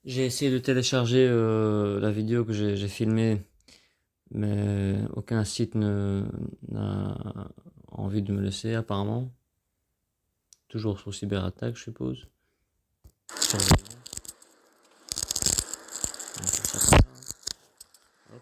J'ai essayé de télécharger la vidéo que j'ai filmée, mais aucun site n'a envie de me laisser apparemment. Toujours sous cyberattaque, je suppose. Surveillance. On va faire ça comme ça. Hop.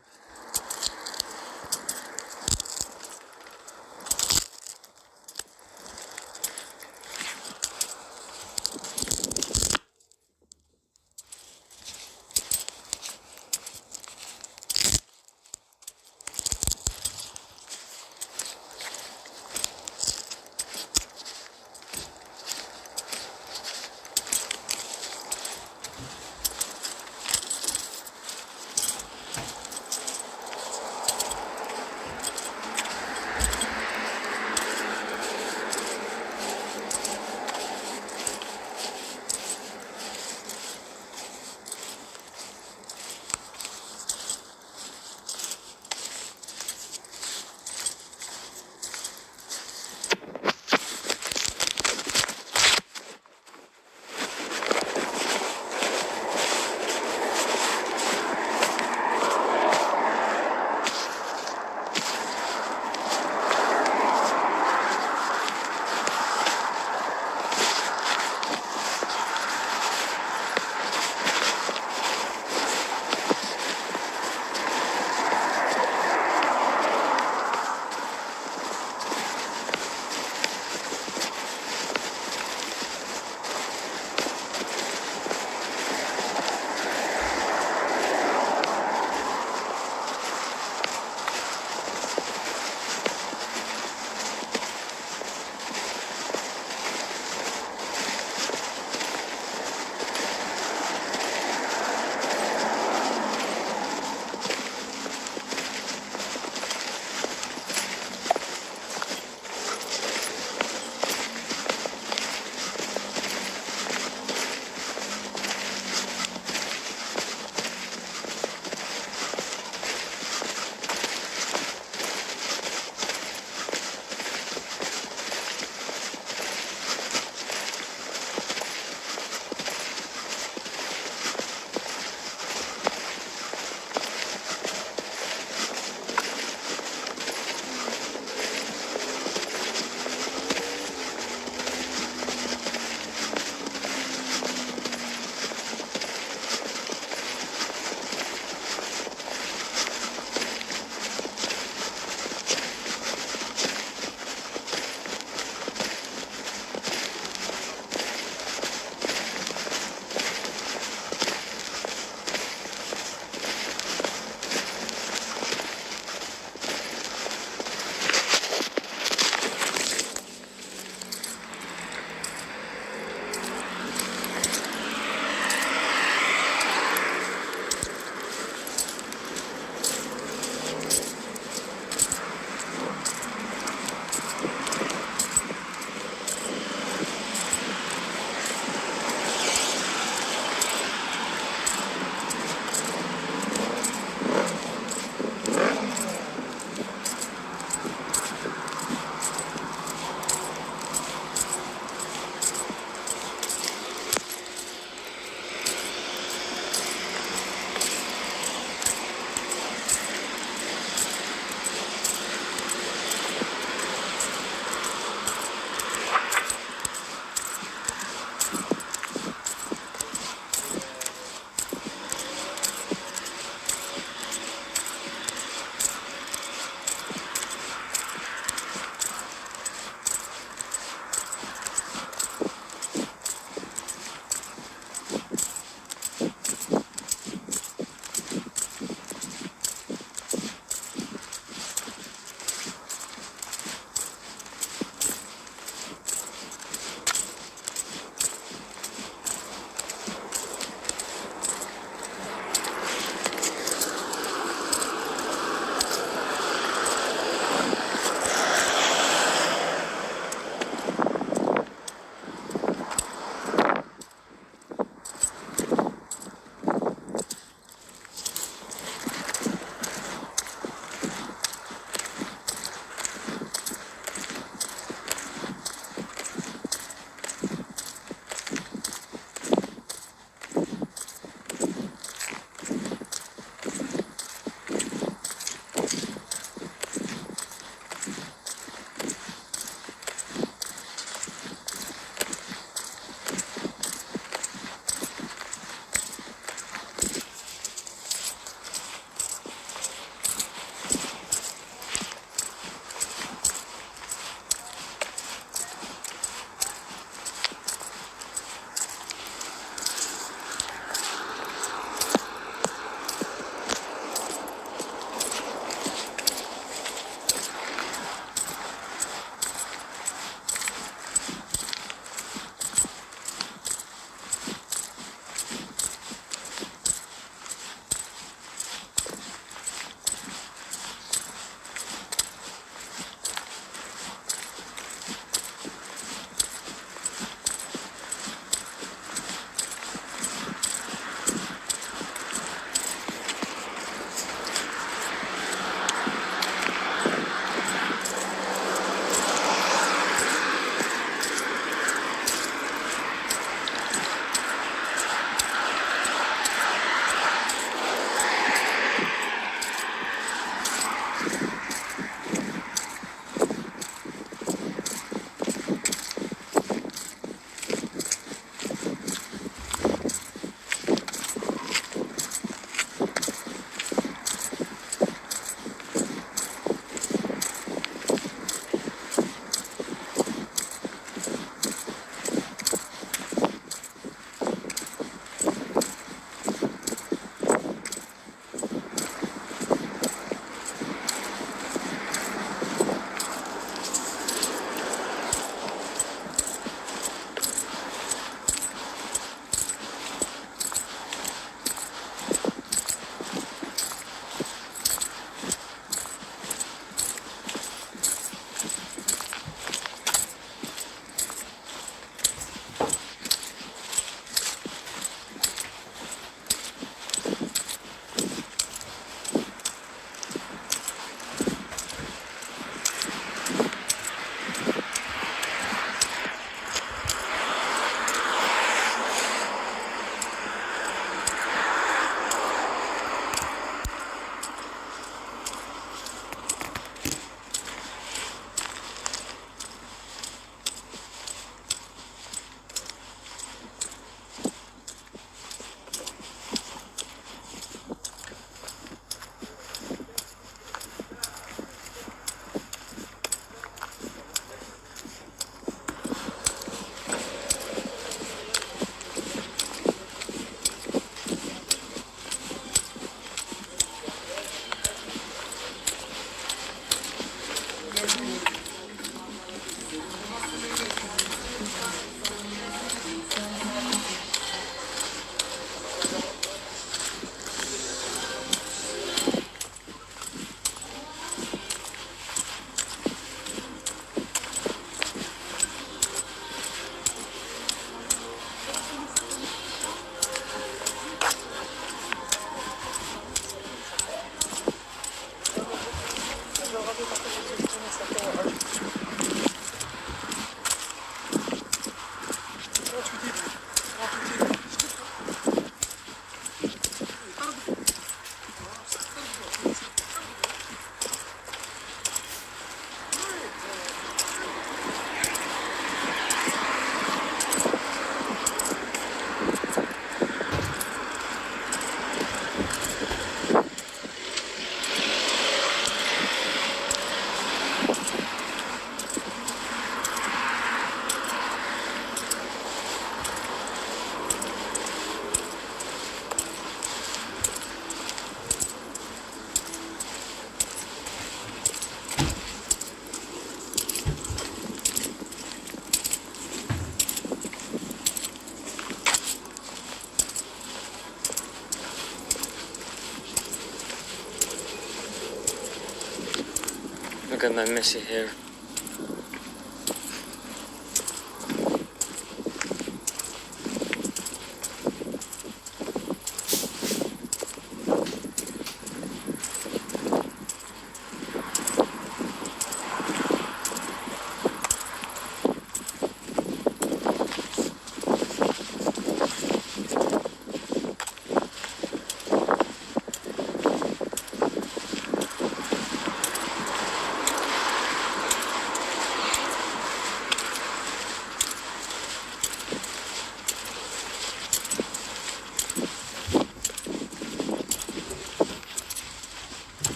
Look at my messy hair.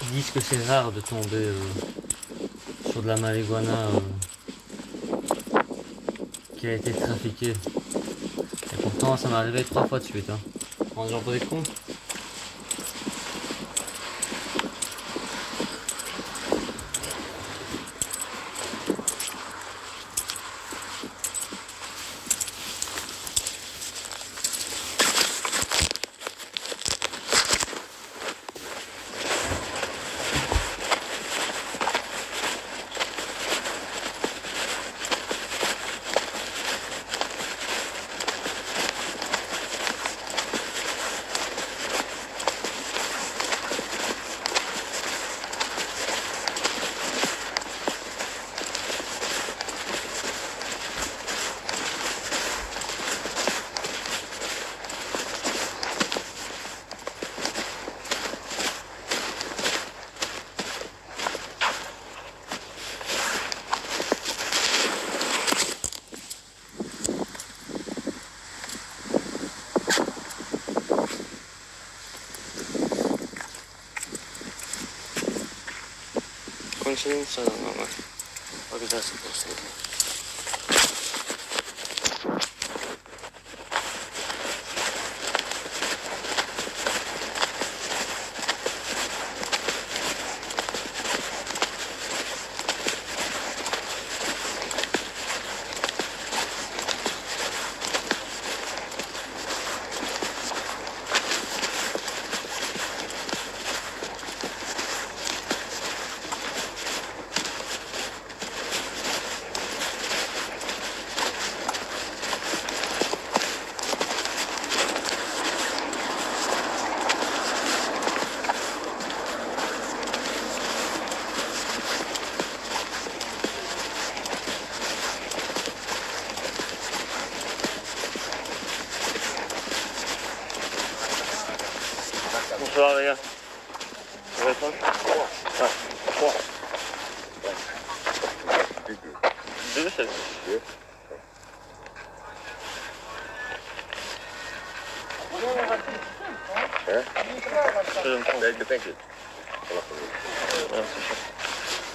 Ils disent que c'est rare de tomber sur de la marijuana qui a été trafiquée. Et pourtant, ça m'est arrivé 3 fois de suite. Hein. On s'en posait compte. Coincidenza no, ma poi già si può sentire. Bonsoir les gars. Vous êtes proche ? Ouais. 3. Deux, c'est deux. Je me trompe. Merci.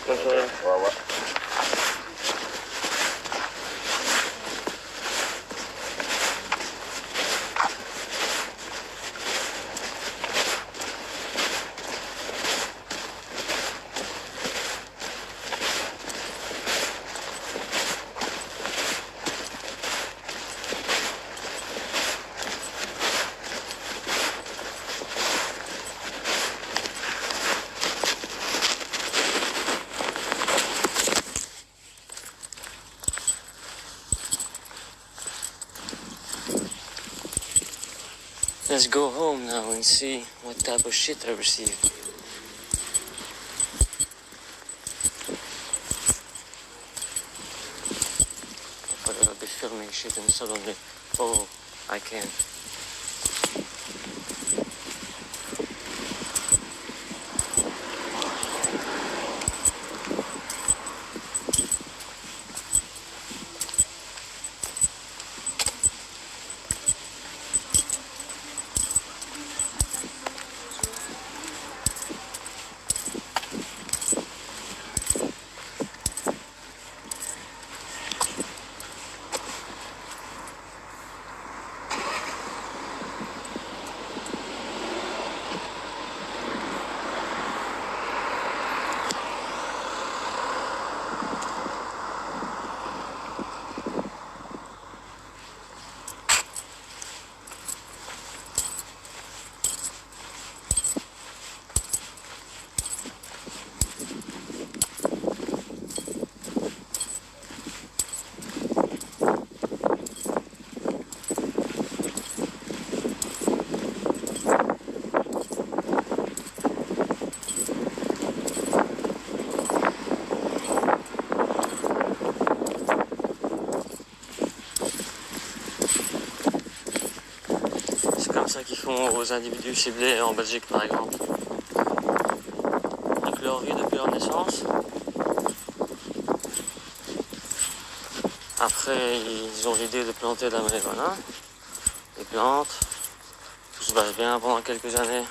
Bonne soirée. Au revoir. Let's go home now and see what type of shit I received. But I'll be filming shit and suddenly, oh, I can't. qu'ils font aux individus ciblés en Belgique par exemple. Avec leur vie depuis leur naissance. Après, ils ont l'idée de planter de la marijuana. Ils plantent. Tout se passe bien pendant quelques années.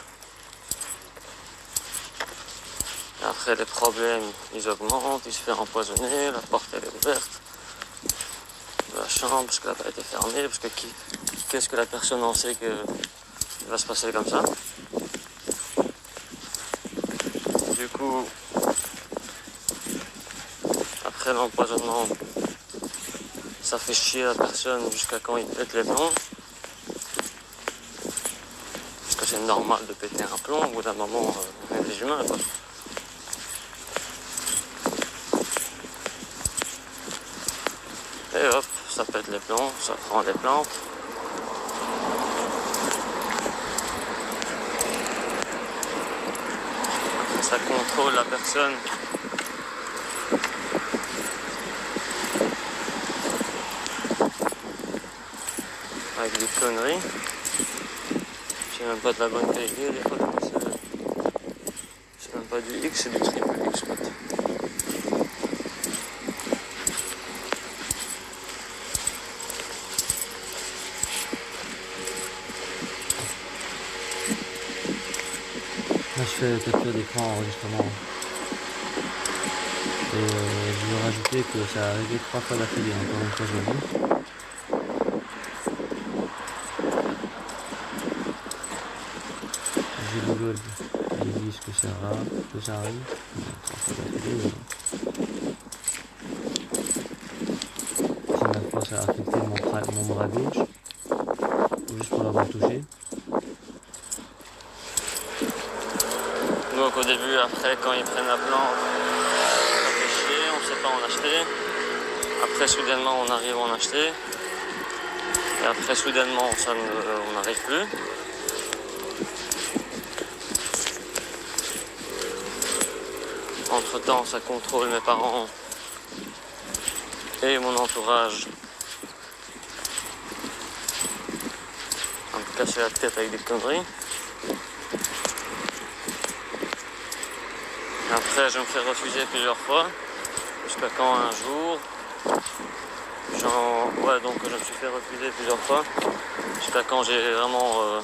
Et après, les problèmes, ils augmentent. Il se fait empoisonner. La porte, elle est ouverte de la chambre parce qu'elle n'a pas été fermée. Parce que qu'est-ce que la personne en sait que va se passer comme ça? Du coup, après l'empoisonnement, ça fait chier la personne jusqu'à quand il pète les plombs. Parce que c'est normal de péter un plomb, au bout d'un moment, on est des humains, quoi. Et hop, ça pète les plombs, ça prend des plantes. Après, ça contrôle la personne. Avec des conneries. C'est même pas de la bonne qualité, des fois c'est même pas du X, c'est du triple X. Là je fais capture d'écran enregistrement. Et je veux rajouter que ça a arrivé 3 fois d'affilée, encore une fois je le dis. J'ai Google, ils disent que c'est rare, que ça arrive. 3 fois d'affilée. Première fois ça a affecté mon bras gauche, juste pour l'avoir touché. Donc au début, après, quand ils prennent la plante, ça fait chier, on ne sait pas en acheter. Après, soudainement, on arrive à en acheter. Et après, soudainement, on n'arrive plus. Entre-temps, ça contrôle mes parents et mon entourage. À me casser la tête avec des conneries. Après, je me fais refuser plusieurs fois, jusqu'à quand un jour, donc je me suis fait refuser plusieurs fois, jusqu'à quand j'ai vraiment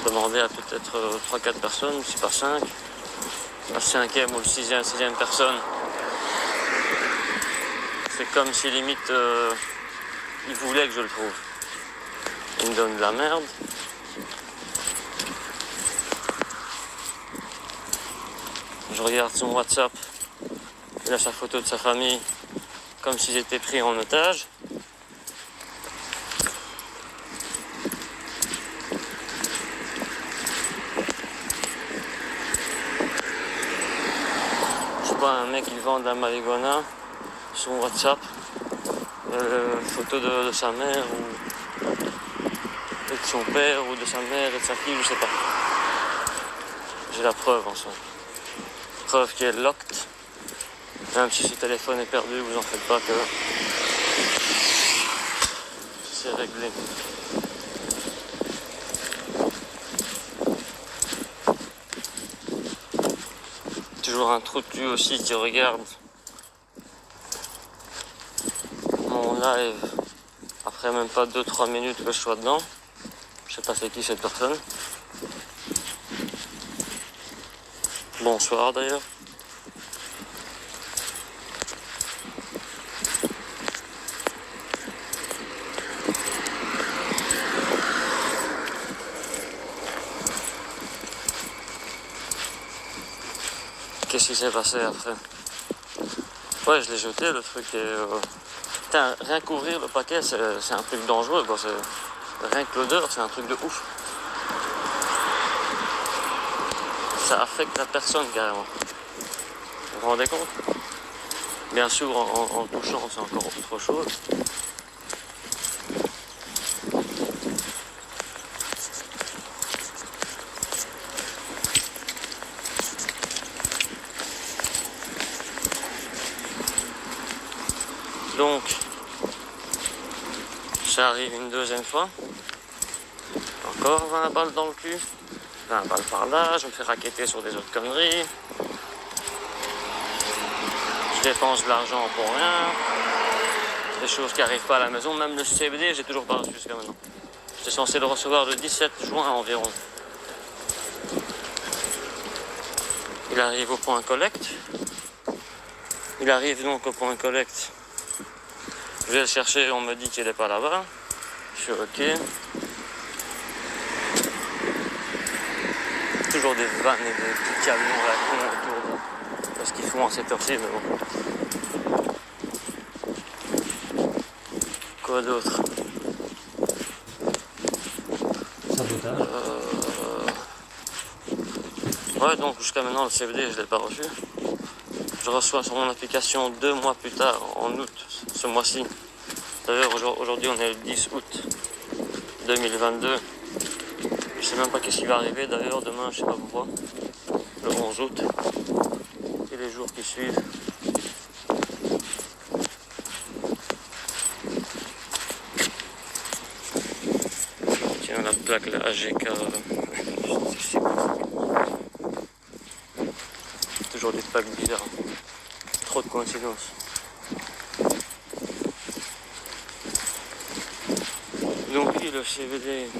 demandé à peut-être 3-4 personnes, si pas 5, la 5e ou le 6e personne. C'est comme si limite ils voulaient que je le trouve. Ils me donnent de la merde. Je regarde son WhatsApp, il a sa photo de sa famille, comme s'ils étaient pris en otage. Je sais pas, un mec il vend de la marijuana, son WhatsApp, photo de sa mère ou de son père ou de sa mère et de sa fille, je sais pas. J'ai la preuve en soi. Preuve qui est locked. Même si ce téléphone est perdu, vous en faites pas que c'est réglé. Toujours un trou de cul aussi qui regarde mon live après même pas 2-3 minutes que je sois dedans. Je sais pas c'est qui cette personne. Bonsoir d'ailleurs. Qu'est-ce qui s'est passé après? Ouais, je l'ai jeté le truc et putain, rien qu'ouvrir le paquet c'est un truc dangereux quoi. Rien que l'odeur c'est un truc de ouf. Ça affecte la personne carrément. Vous vous rendez compte? Bien sûr en touchant c'est encore autre chose. Donc, ça arrive une deuxième fois. encore 20 balles dans le cul, 20 balles par là, je me fais racketter sur des autres conneries. Je dépense de l'argent pour rien. Des choses qui n'arrivent pas à la maison, même le CBD, j'ai toujours pas reçu jusqu'à maintenant. J'étais censé le recevoir le 17 juin environ. Il arrive au point collecte. Il arrive donc au point collecte. Je vais le chercher, on me dit qu'il n'est pas là-bas. Je suis ok. Toujours des vannes et des petits camions à la con autour de... Parce qu'ils font à cette heure-ci, mais bon. Quoi d'autre? Sabotage. Ouais, donc jusqu'à maintenant le CBD je l'ai pas reçu. Je reçois sur mon application 2 mois plus tard, en août, ce mois-ci. D'ailleurs aujourd'hui on est le 10 août 2022. Je sais même pas qu'est-ce qui va arriver d'ailleurs demain, je sais pas pourquoi. Le 11 août. Et les jours qui suivent. Tiens la plaque, la AGK. Toujours des plaques bizarres. Trop de coïncidences. Donc oui, le CBD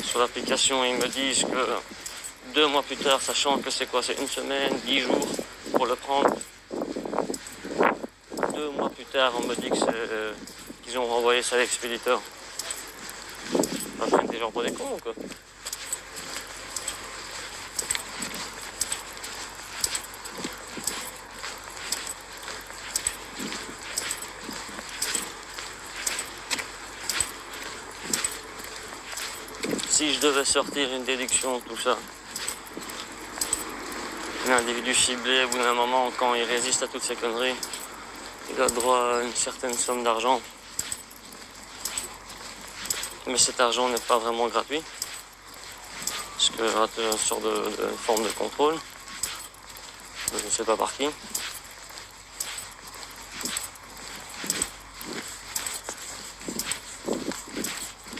sur l'application, ils me disent que 2 mois plus tard, sachant que c'est quoi, c'est une semaine, 10 jours pour le prendre. 2 mois plus tard, on me dit que qu'ils ont renvoyé ça à l'expéditeur. Enfin, des gens pour des cons, quoi. Si je devais sortir une déduction, tout ça, un individu ciblé, au bout d'un moment, quand il résiste à toutes ces conneries, il a droit à une certaine somme d'argent. Mais cet argent n'est pas vraiment gratuit, parce que c'est une sorte de forme de contrôle. Je ne sais pas par qui.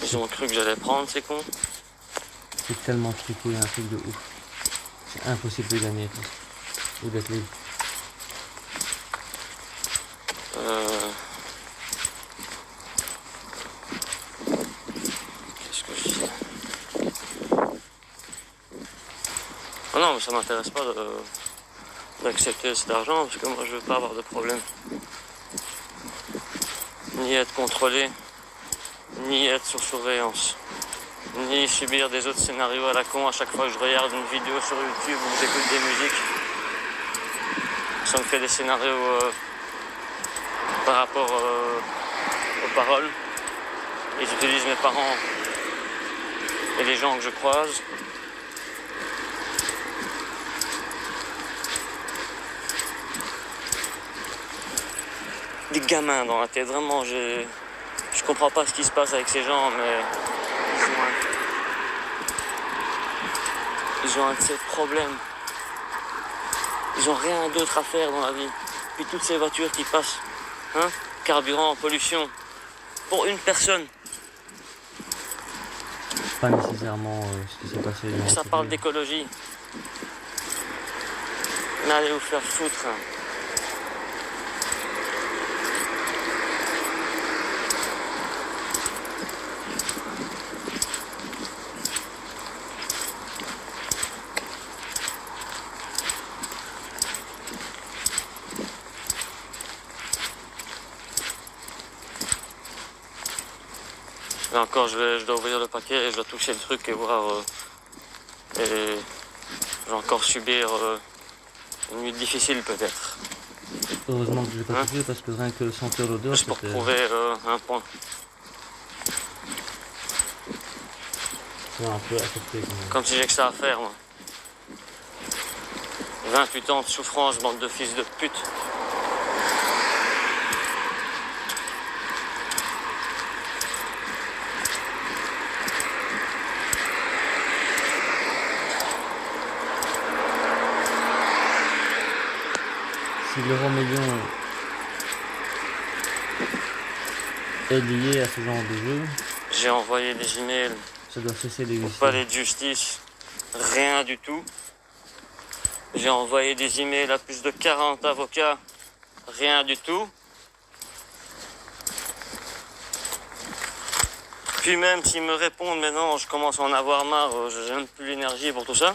Ils ont cru que j'allais prendre, ces cons. C'est tellement truqué, un truc de ouf. C'est impossible de gagner, ou d'être libre. Qu'est-ce que je dis? Oh non, mais ça m'intéresse pas d'accepter cet argent, parce que moi je veux pas avoir de problème. Ni être contrôlé, ni être sous surveillance, ni subir des autres scénarios à la con à chaque fois que je regarde une vidéo sur YouTube ou que j'écoute des musiques. Ça me fait des scénarios par rapport aux paroles. Et j'utilise mes parents et les gens que je croise. Des gamins dans la tête, vraiment, je comprends pas ce qui se passe avec ces gens, mais ils ont un de ces problèmes. Ils ont rien d'autre à faire dans la vie. Puis toutes ces voitures qui passent, hein, carburant, pollution, pour une personne. Pas nécessairement ce qui s'est passé. Ça parle d'écologie. Mais allez vous faire foutre. Hein. Là encore, je dois ouvrir le paquet et je dois toucher le truc et voir. Et je vais encore subir une nuit difficile peut-être. Heureusement que je l'ai pas touché parce que rien que sentir l'odeur, juste pour prouver un point. C'est un peu affecté quand même. Comme si j'ai que ça à faire, moi. 28 ans de souffrance, bande de fils de pute. Si l'euro million est lié à ce genre de jeu, J'ai envoyé des emails Ça doit cesser Au d'exister. palais de justice, rien du tout. J'ai envoyé des emails à plus de 40 avocats, rien du tout. Puis même s'ils me répondent, mais non, je commence à en avoir marre, j'ai même plus l'énergie pour tout ça.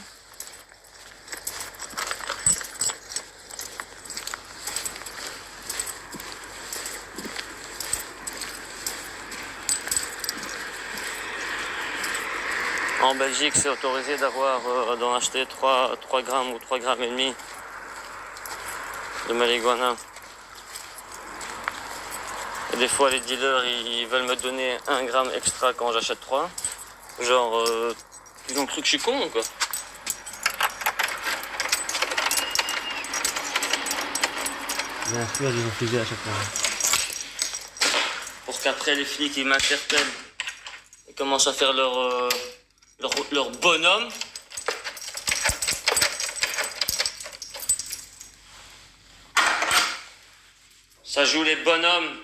En Belgique, c'est autorisé d'en acheter 3 grammes ou 3 grammes et demi de marijuana. Et des fois, les dealers, ils veulent me donner 1 gramme extra quand j'achète 3. Genre, ils ont cru que je suis con, quoi. Bien sûr, ils ont fusé à chaque fois. Pour qu'après, les flics, ils m'interpellent. Ils commencent à faire leur bonhomme. Ça joue les bonhommes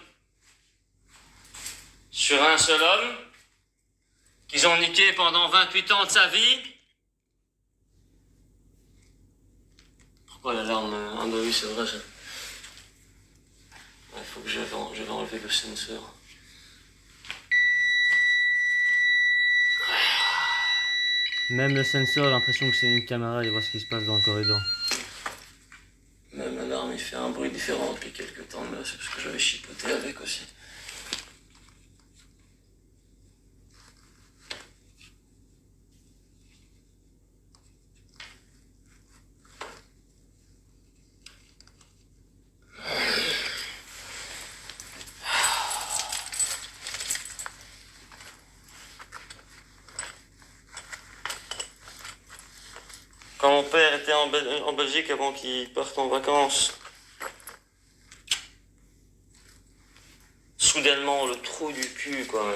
sur un seul homme qu'ils ont niqué pendant 28 ans de sa vie. Pourquoi l'alarme? Ah bah oui, c'est vrai ça. Il faut que je vais enlever le sensor. Même le sensor a l'impression que c'est une caméra, il voit ce qui se passe dans le corridor. Même l'alarme, il fait un bruit différent depuis quelques temps, mais c'est parce que j'avais chipoté avec aussi. Quand mon père était en Belgique avant qu'il parte en vacances, soudainement le trou du cul quoi.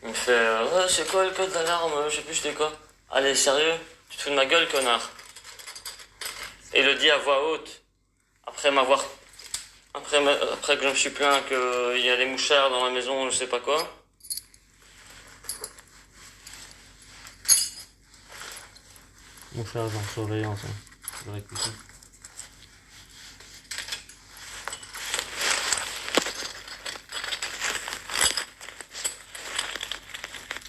Il me fait ouais, c'est quoi le code d'alarme? Je sais plus c'était quoi. Allez sérieux? Tu te fous de ma gueule connard. Et il le dit à voix haute. Après que je me suis plaint qu'il y a des mouchards dans la maison, je sais pas quoi. Mon charge en surveillance, hein. J'aurais écouté.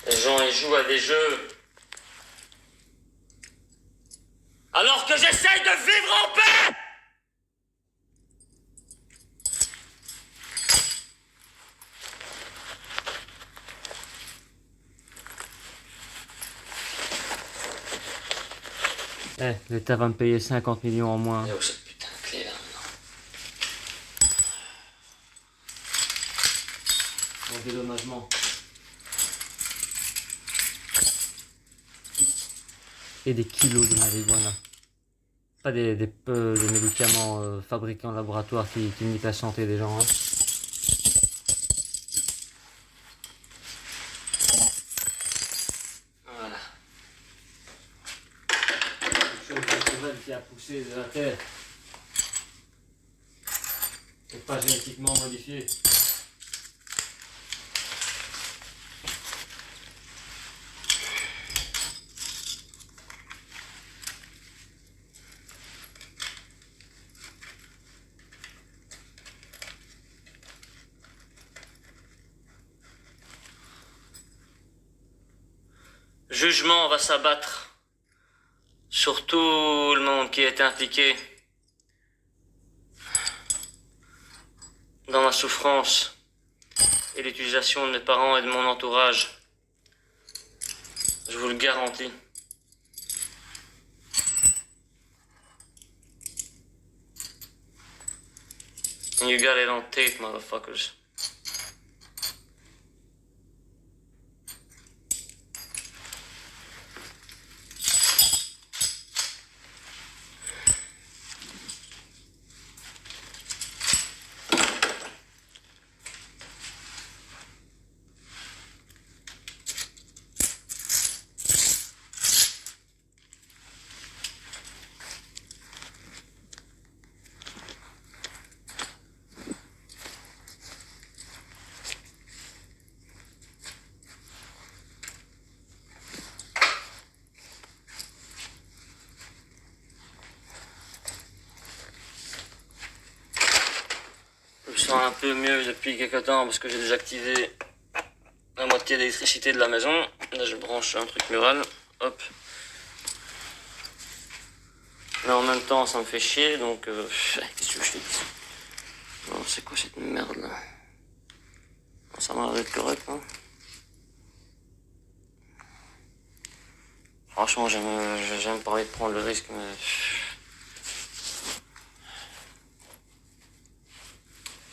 Les gens ils jouent à des jeux. Alors que j'essaye de vivre en paix! Eh, l'État va me payer 50 millions en moins. Et où cette putain de clé là maintenant? Pour dédommagement. Et des kilos de marijuana. Pas des médicaments fabriqués en laboratoire qui niquent la santé des gens. Hein. Voilà. Quelque chose naturel qui a poussé de la terre. Et pas génétiquement modifié. Jugement va s'abattre sur tout le monde qui est impliqué dans ma souffrance et l'utilisation de mes parents et de mon entourage. Je vous le garantis. And you got it on tape, motherfuckers. soit un peu mieux depuis quelques temps parce que j'ai désactivé la moitié de l'électricité de la maison. Là, je branche un truc mural. Hop. Mais en même temps, ça me fait chier, donc... qu'est-ce que je te dis? Non, c'est quoi cette merde là? Ça m'a l'air d'être correct, hein. Franchement, j'aime pas envie de prendre le risque, mais...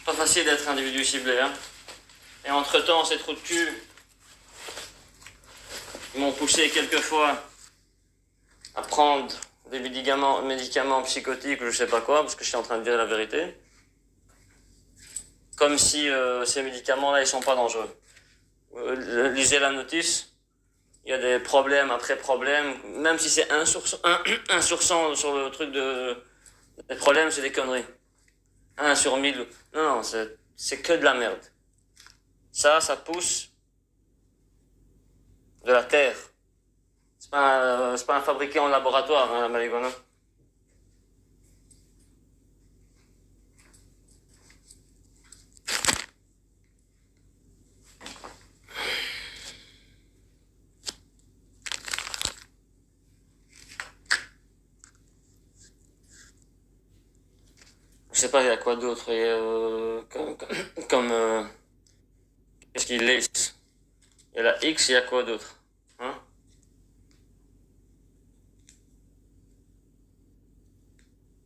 Pas facile d'être individu ciblé, hein. Et entre-temps, ces trous de cul, ils m'ont poussé quelquefois à prendre des médicaments psychotiques ou je sais pas quoi, parce que je suis en train de dire la vérité. Comme si ces médicaments-là, ils sont pas dangereux. Lisez la notice. Il y a des problèmes après problèmes, même si c'est 1% sur le truc de... Les problèmes, c'est des conneries. 1 sur 1000. Non, c'est que de la merde. Ça pousse de la terre. C'est pas un fabriqué en laboratoire, hein, la marijuana. Je sais pas, il y a quoi d'autre. Qu'est-ce qu'il laisse? Il y a la X, il y a quoi d'autre? Hein?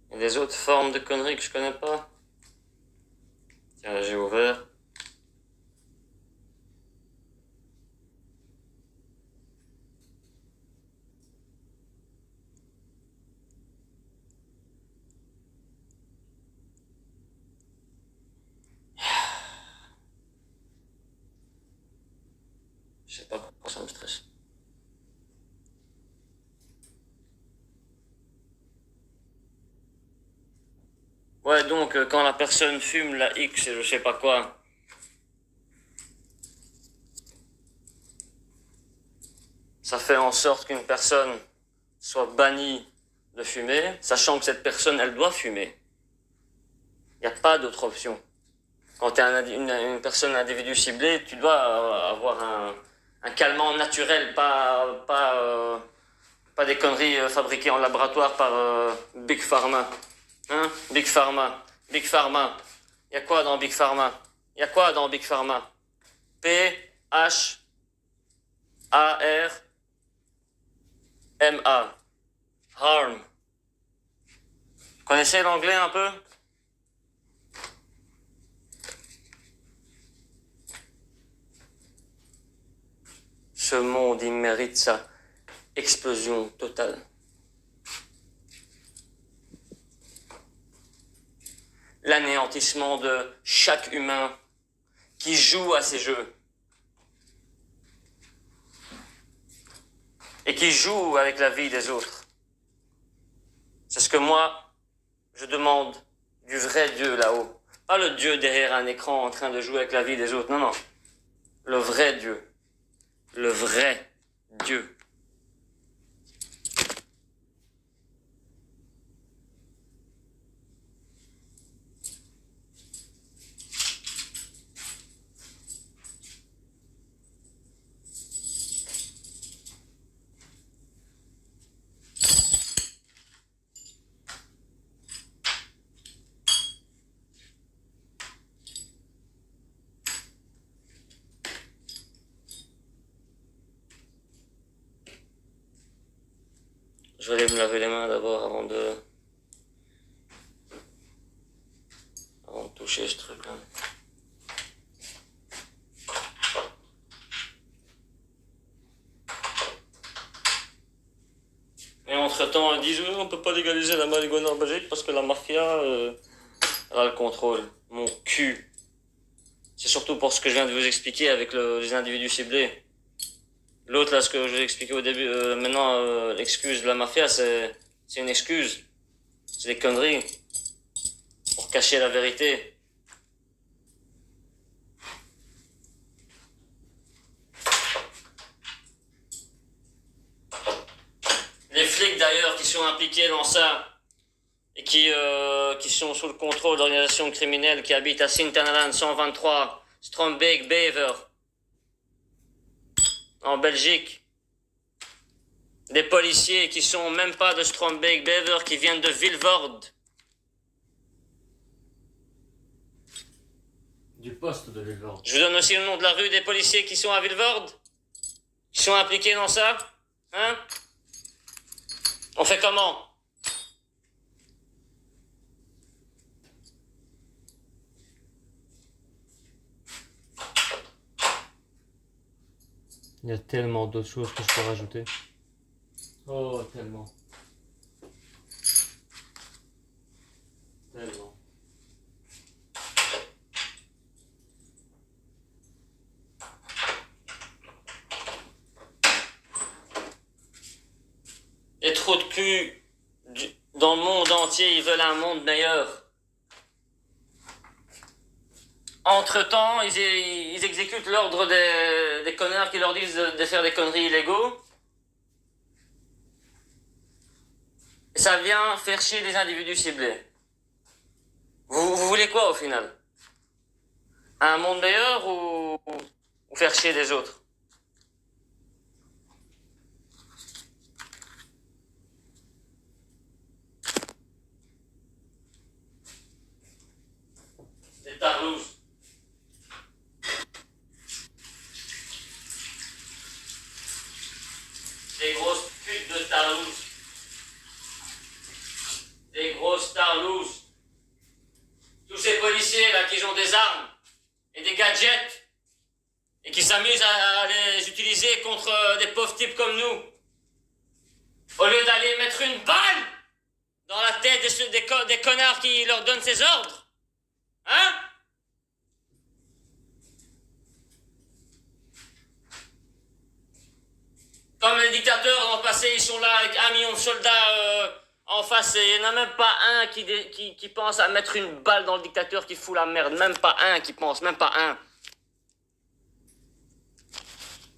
Il y a des autres formes de conneries que je connais pas. Tiens, là, j'ai ouvert. Je sais pas pourquoi ça me stresse. Ouais, donc, quand la personne fume la X et je sais pas quoi, ça fait en sorte qu'une personne soit bannie de fumer, sachant que cette personne, elle doit fumer. Il n'y a pas d'autre option. Quand tu es une personne, un individu ciblé, tu dois avoir un calmant naturel, pas des conneries fabriquées en laboratoire par Big Pharma. Hein? Big Pharma. Big Pharma. Il y a quoi dans Big Pharma? Il y a quoi dans Big Pharma? P-H-A-R-M-A. Harm. Vous connaissez l'anglais un peu? Ce monde, il mérite sa explosion totale. L'anéantissement de chaque humain qui joue à ces jeux. Et qui joue avec la vie des autres. C'est ce que moi, je demande du vrai Dieu là-haut. Pas le Dieu derrière un écran en train de jouer avec la vie des autres. Non, non. Le vrai Dieu. Le vrai Dieu. Je vais aller me laver les mains d'abord avant de toucher ce truc-là. Et entre-temps, ils disent on peut pas légaliser la marijuana en Belgique parce que la mafia elle a le contrôle. Mon cul. C'est surtout pour ce que je viens de vous expliquer avec les individus ciblés. L'autre, là, ce que je vous ai expliqué au début, maintenant, l'excuse de la mafia, c'est une excuse. C'est des conneries. Pour cacher la vérité. Les flics, d'ailleurs, qui sont impliqués dans ça, et et qui sont sous le contrôle d'organisations criminelles qui habitent à Sint-Annaland 123 Strombeek-Bever en Belgique. Des policiers qui sont même pas de Strombeek-Bever, qui viennent de Vilvoorde. Du poste de Vilvoorde. Je vous donne aussi le nom de la rue des policiers qui sont à Vilvoorde, qui sont impliqués dans ça. Hein? On fait comment? Il y a tellement d'autres choses que je peux rajouter. Oh, tellement. Tellement. Les trous de cul dans le monde entier, ils veulent un monde meilleur. Entre-temps, ils exécutent l'ordre des connards qui leur disent de faire des conneries illégaux. Et ça vient faire chier des individus ciblés. Vous voulez quoi au final? Un monde meilleur ou faire chier des autres? Des tarlouses. Des grosses putes de tarlouses. Des grosses tarlouses. Tous ces policiers là qui ont des armes et des gadgets et qui s'amusent à les utiliser contre des pauvres types comme nous. Au lieu d'aller mettre une balle dans la tête des connards qui leur donnent ces ordres. Hein? Comme les dictateurs dans le passé, ils sont là avec 1 million de soldats en face et il n'y en a même pas un qui pense à mettre une balle dans le dictateur qui fout la merde. Même pas un qui pense, même pas un.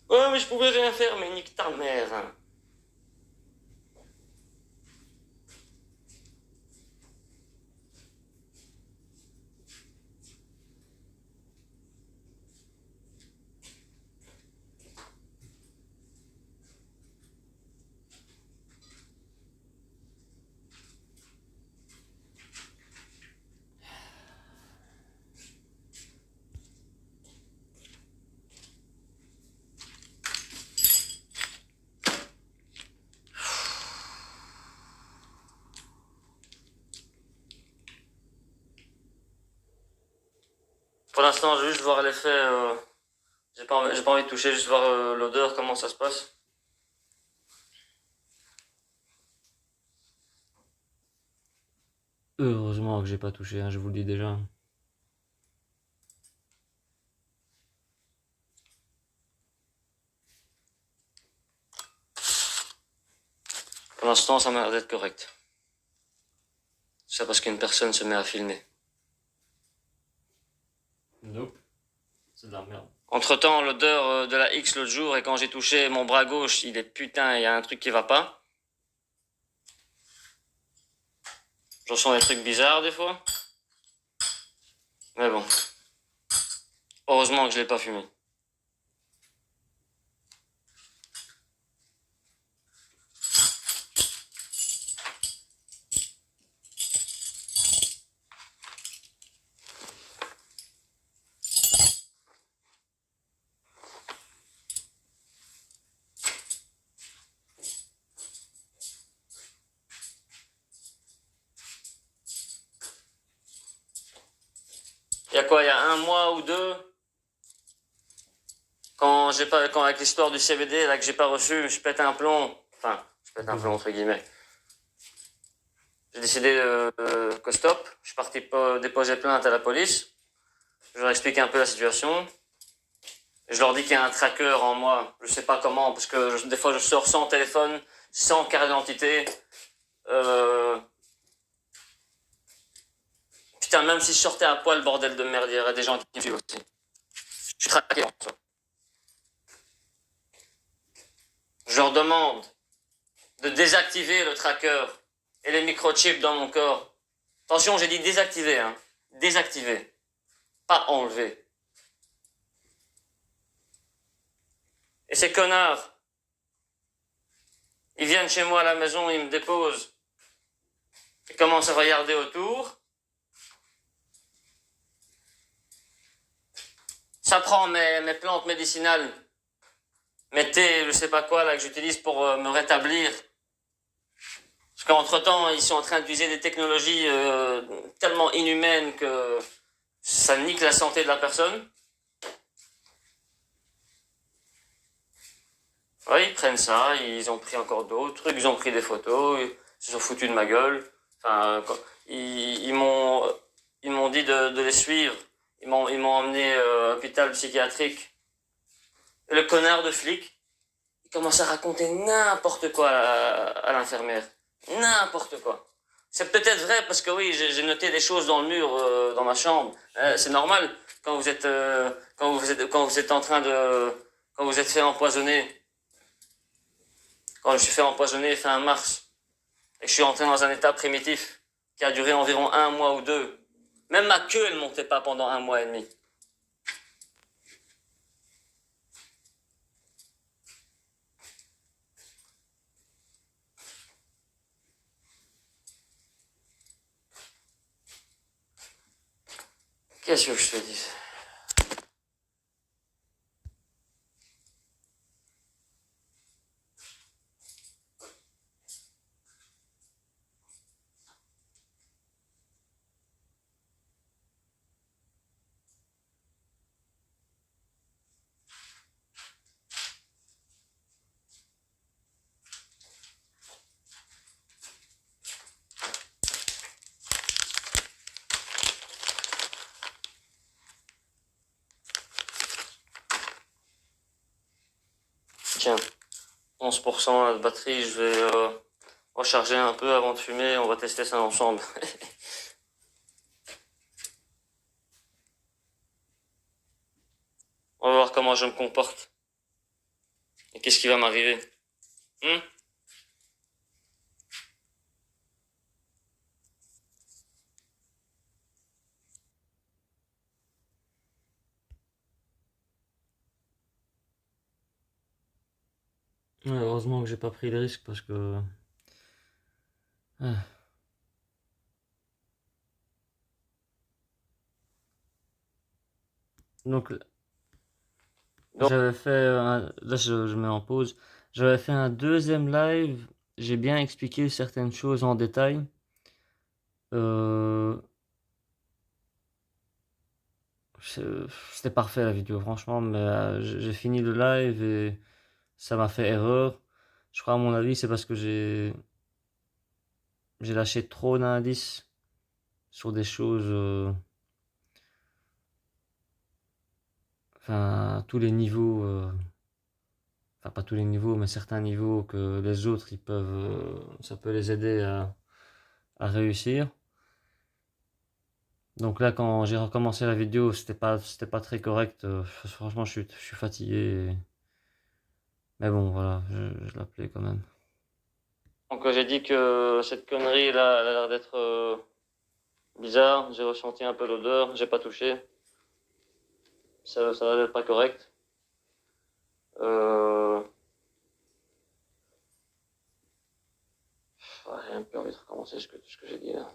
Ouais, mais je pouvais rien faire, mais nique ta mère. Hein. Pour l'instant, je vais juste voir l'effet. J'ai pas envie de toucher, juste voir l'odeur, comment ça se passe. Heureusement que j'ai pas touché, hein, je vous le dis déjà. Pour l'instant, ça m'a l'air d'être correct. C'est parce qu'une personne se met à filmer. Nope. C'est de la merde. Entre-temps, l'odeur de la X l'autre jour, et quand j'ai touché mon bras gauche, il est putain, il y a un truc qui va pas. Je ressens des trucs bizarres des fois. Mais bon. Heureusement que je l'ai pas fumé. Il y a quoi, il y a 1 mois ou 2, quand avec l'histoire du CBD, là, que j'ai pas reçu, je pète un plomb. Enfin, je pète un plomb, entre guillemets. J'ai décidé que stop. Je suis parti déposer plainte à la police. Je leur explique un peu la situation. Je leur dis qu'il y a un tracker en moi. Je sais pas comment, parce que des fois je sors sans téléphone, sans carte d'identité. Putain, même si je sortais à poil, bordel de merde, il y aurait des gens qui me suivent aussi. Je suis traqué en soi. Je leur demande de désactiver le tracker et les microchips dans mon corps Attention, j'ai dit désactiver, hein. Désactiver, pas enlever. Et ces connards, ils viennent chez moi à la maison, ils me déposent. Ils commencent à regarder autour. Ça prend mes plantes médicinales, mes thés, je sais pas quoi, là, que j'utilise pour me rétablir. Parce qu'entre-temps, ils sont en train d'utiliser des technologies tellement inhumaines que ça nique la santé de la personne. Oui, ils prennent ça, ils ont pris encore d'autres trucs, ils ont pris des photos, ils se sont foutus de ma gueule. Enfin, ils m'ont dit de les suivre. Ils m'ont emmené à l'hôpital psychiatrique. Et le connard de flic, il commence à raconter n'importe quoi à l'infirmière. N'importe quoi. C'est peut-être vrai parce que oui, j'ai noté des choses dans le mur, dans ma chambre. C'est normal quand vous êtes en train de, quand vous êtes fait empoisonner. Quand je me suis fait empoisonner fin mars et que je suis entré dans un état primitif qui a duré environ 1 mois ou 2. Même ma queue, elle montait pas pendant 1 mois et demi. Qu'est-ce que je te dis? Tiens, 11% de batterie, je vais recharger un peu avant de fumer, on va tester ça ensemble. On va voir comment je me comporte. Et qu'est-ce qui va m'arriver. Ouais, heureusement que j'ai pas pris le risque parce que. Ah. Donc j'avais fait là je mets en pause. J'avais fait un deuxième live. J'ai bien expliqué certaines choses en détail. Euh, C'était parfait la vidéo, franchement, mais j'ai fini le live et ça m'a fait erreur. Je crois, à mon avis, c'est parce que j'ai lâché trop d'indices sur des choses, enfin, à tous les niveaux, enfin, pas tous les niveaux, mais certains niveaux que les autres, ils peuvent, ça peut les aider à réussir. Donc là, quand j'ai recommencé la vidéo, c'était pas très correct. Franchement, je suis fatigué. Mais bon, voilà, je l'appelais quand même. Donc j'ai dit que cette connerie là, elle a l'air d'être bizarre. J'ai ressenti un peu l'odeur, j'ai pas touché. Ça a l'air d'être pas correct. Ouais, j'ai un peu envie de recommencer ce que j'ai dit là.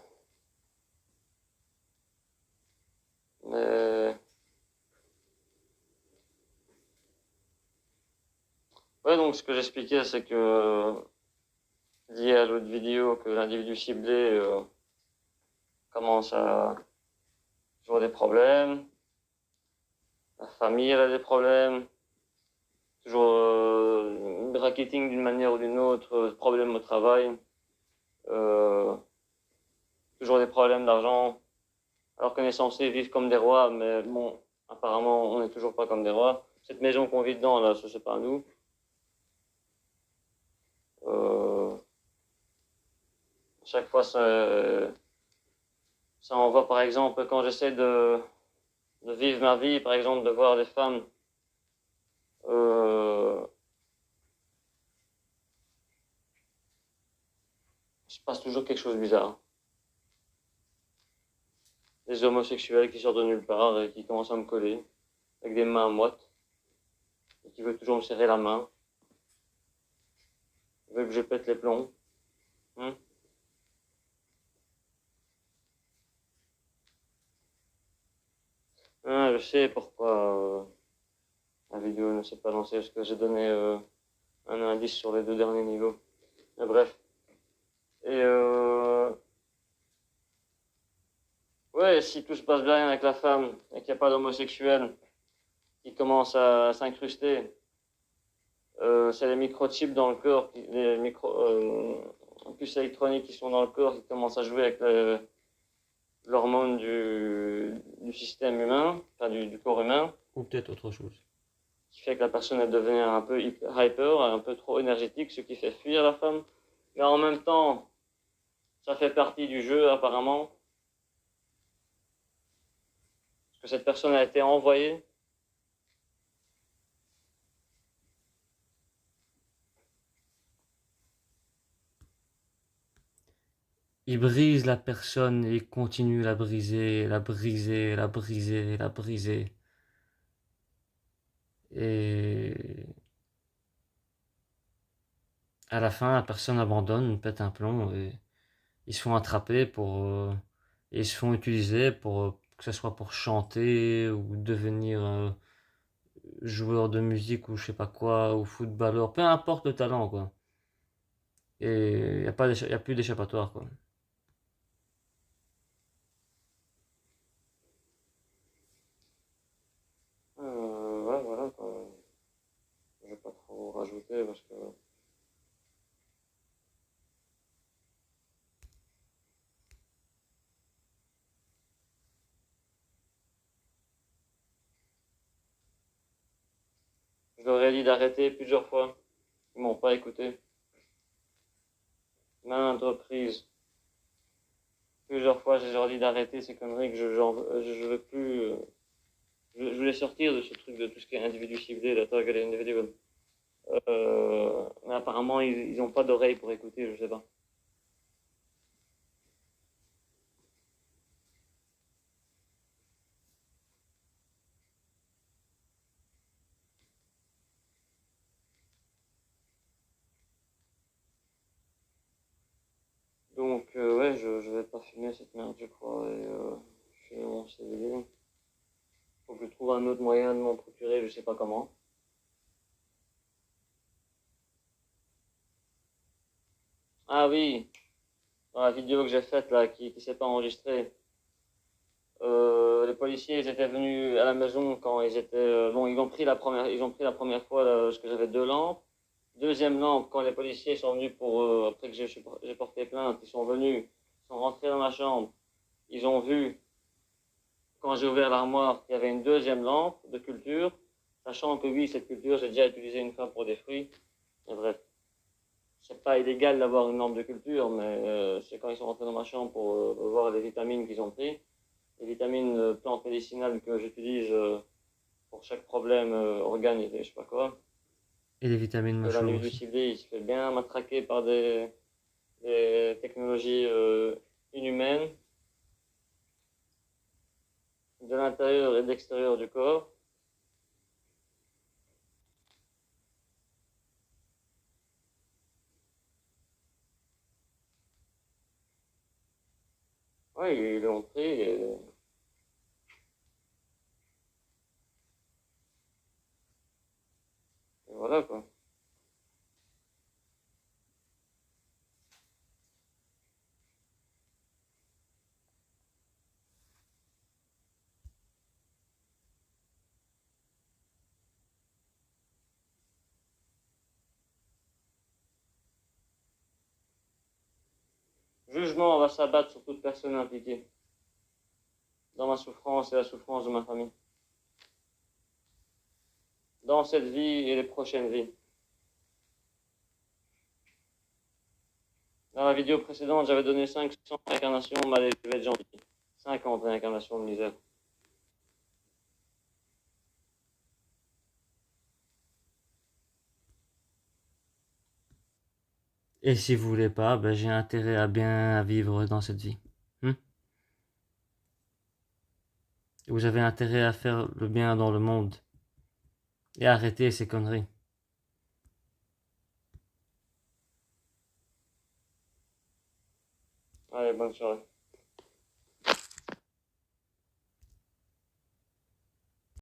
Mais ouais, donc ce que j'expliquais, c'est que lié à l'autre vidéo, que l'individu ciblé commence à avoir des problèmes. La famille, elle a des problèmes. Toujours bracketing d'une manière ou d'une autre, problème au travail. Euh, Toujours des problèmes d'argent. Alors qu'on est censé vivre comme des rois, mais bon, apparemment, on n'est toujours pas comme des rois. Cette maison qu'on vit dedans, là, ce c'est pas à nous. Chaque fois, ça en va, par exemple, quand j'essaie de vivre ma vie, par exemple, de voir des femmes il se passe toujours quelque chose de bizarre. des homosexuels qui sortent de nulle part et qui commencent à me coller avec des mains moites et qui veulent toujours me serrer la main. Ils veulent que je pète les plombs. Hmm. Ah, je sais pourquoi la vidéo ne s'est pas lancée, parce que j'ai donné un indice sur les 2 derniers niveaux. Mais bref. Et ouais, si tout se passe bien avec la femme et qu'il n'y a pas d'homosexuel qui commence à s'incruster, c'est les microchips dans le corps, les puces électroniques qui sont dans le corps qui commencent à jouer avec l'hormone du système humain, enfin du corps humain, Ou peut-être autre chose. qui fait que la personne elle devient un peu hyper, un peu trop énergétique, ce qui fait fuir la femme. Mais en même temps, ça fait partie du jeu apparemment, parce que cette personne a été envoyée. Il brise la personne et il continue à la briser, la briser, la briser, la briser. Et à la fin, la personne abandonne, pète un plomb et ils se font attraper et ils se font utiliser pour que ce soit pour chanter ou devenir joueur de musique ou je sais pas quoi ou footballeur, peu importe le talent quoi. Et il y a pas y a plus d'échappatoire quoi. Ouais, voilà, quoi. Je vais pas trop rajouter parce que je leur ai dit d'arrêter plusieurs fois. Ils m'ont pas écouté. Maintes reprises. Plusieurs fois, je leur ai dit d'arrêter ces conneries, que je veux plus. Je voulais sortir de ce truc de tout ce qui est individu ciblé, la target individual. Mais apparemment, ils n'ont pas d'oreille pour écouter, je sais pas. Donc, ouais, je vais pas fumer cette merde, je crois. Et je fais mon CBD. Faut que je trouve un autre moyen de m'en procurer, je sais pas comment. Ah oui, dans la vidéo que j'ai faite là, qui s'est pas enregistrée, les policiers ils étaient venus à la maison quand ils étaient bon ils ont pris la première fois là, parce que j'avais 2 lampes. Deuxième lampe quand les policiers sont venus pour après que j'ai porté plainte, ils sont venus, ils sont rentrés dans ma chambre, ils ont vu quand j'ai ouvert l'armoire qu'il y avait une deuxième lampe de culture, sachant que oui cette culture j'ai déjà utilisé une fois pour des fruits. Et bref, c'est pas illégal d'avoir une lampe de culture, mais c'est quand ils sont rentrés dans ma chambre pour voir les vitamines qu'ils ont pris, les vitamines plantes médicinales que j'utilise pour chaque problème, organe et je sais pas quoi. Et les vitamines Que macho l'individu aussi. ciblé, il se fait bien matraquer par des technologies inhumaines de l'intérieur et de l'extérieur du corps. Oui, ils l'ont pris et voilà quoi. Jugement va s'abattre sur toute personne impliquée dans ma souffrance et la souffrance de ma famille. Dans cette vie et les prochaines vies. Dans la vidéo précédente, j'avais donné 500 réincarnations, mais allez, je vais être gentil. 50 réincarnations de misère. Et si vous voulez pas, ben j'ai intérêt à bien vivre dans cette vie. Hmm. Et vous avez intérêt à faire le bien dans le monde. Et arrêter ces conneries. Allez, bonne soirée.